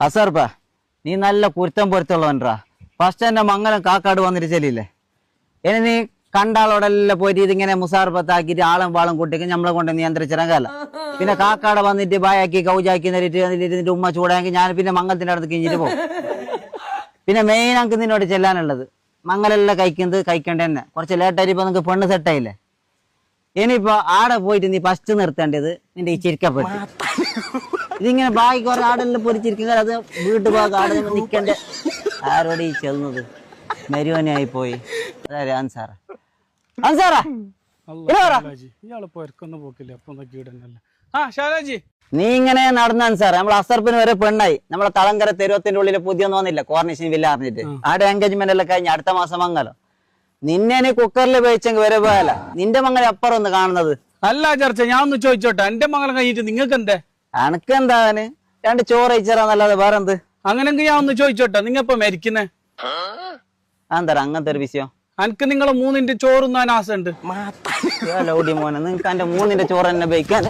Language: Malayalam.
അസർപ്പാ നീ നല്ല കുരുത്തം പൊരുത്തുള്ളവൻറാ. ഫസ്റ്റ് എന്റെ മംഗലം കാക്കാട് വന്നിട്ട് ചെല്ലില്ലേ, ഇനി നീ കണ്ടാളോടെല്ലാം പോയിട്ട് ഇതിങ്ങനെ മുസാർപ്പത്താക്കിയിട്ട് ആളും വാളും കൂട്ടിക്ക് നമ്മളെ കൊണ്ട് നിയന്ത്രിച്ചിറങ്ങല്ല. പിന്നെ കാക്കാടെ വന്നിട്ട് ബായാക്കി കൗജാക്കി നിന്നിട്ട് ഉമ്മ ചൂടാക്കി ഞാൻ പിന്നെ മംഗലത്തിന്റെ അടുത്ത് കിഞ്ഞിട്ട് പോകും. പിന്നെ മെയിൻ അങ്ക് നിന്നോട് ചെല്ലാനുള്ളത്, മംഗലെല്ലാം കഴിക്കേണ്ട തന്നെ. കുറച്ച് ലേറ്റായിട്ട് ഇപ്പൊ നിനക്ക് പെണ്ണ് സെറ്റായില്ലേ, ഇനിയിപ്പോ ആടെ പോയിട്ട് നീ ഫസ്റ്റ് നിർത്തേണ്ടത് നിന്റെ ഈ ചിരിക്കപ്പെട്ട്. ഇതിങ്ങനെ ബാക്കി കുറെ ആടെല്ലാം പൊരിച്ചിരിക്കുക, അത് വീട്ടു ഭാഗം ആടെ നിൽക്കണ്ട. ആരോട് ഈ ചെല്ലുന്നത് മെരുവനായി പോയി. അതായത് അൻസാറാ നീ ഇങ്ങനെ നടന്ന അൻസാർ നമ്മളെ അസർപ്പിന് വരെ പെണ്ണായി. നമ്മളെ തളങ്കര തെരുവത്തിന്റെ ഉള്ളിൽ പുതിയൊന്നും വന്നില്ല, കോർണിഷൻ വില്ല അറിഞ്ഞിട്ട്. ആടെ എൻഗേജ്മെന്റ് എല്ലാം കഴിഞ്ഞ് അടുത്ത മാസം മംഗലം. നിന്നെ നീ കുക്കറിൽ വേവിച്ചെങ്കിൽ വരെ പോയാല നിന്റെ മംഗലം അപ്പുറം ഒന്ന് കാണുന്നത്. അല്ല ചർച്ച, ഞാൻ ഒന്ന് ചോദിച്ചോട്ടെ, എന്റെ മംഗലം കഴിഞ്ഞിട്ട് നിങ്ങൾക്ക് എന്തേ? അനക്ക് എന്താന് രണ്ട് ചോറ് അയച്ചറാന്നല്ലാതെ വേറെ എന്ത്? അങ്ങനെങ്കിൽ ഞാൻ ഒന്ന് ചോദിച്ചോട്ടെ, നിങ്ങ ഇപ്പൊ മരിക്കുന്നേ എന്താ അങ്ങനത്തെ ഒരു വിഷയം? എനിക്ക് നിങ്ങളെ 3 ചോറുന്നാൻ ആശ ഉണ്ട്. മോനെ നിങ്ങക്ക് എന്റെ 3 ചോറ് തന്നെ ബേക്കാൻ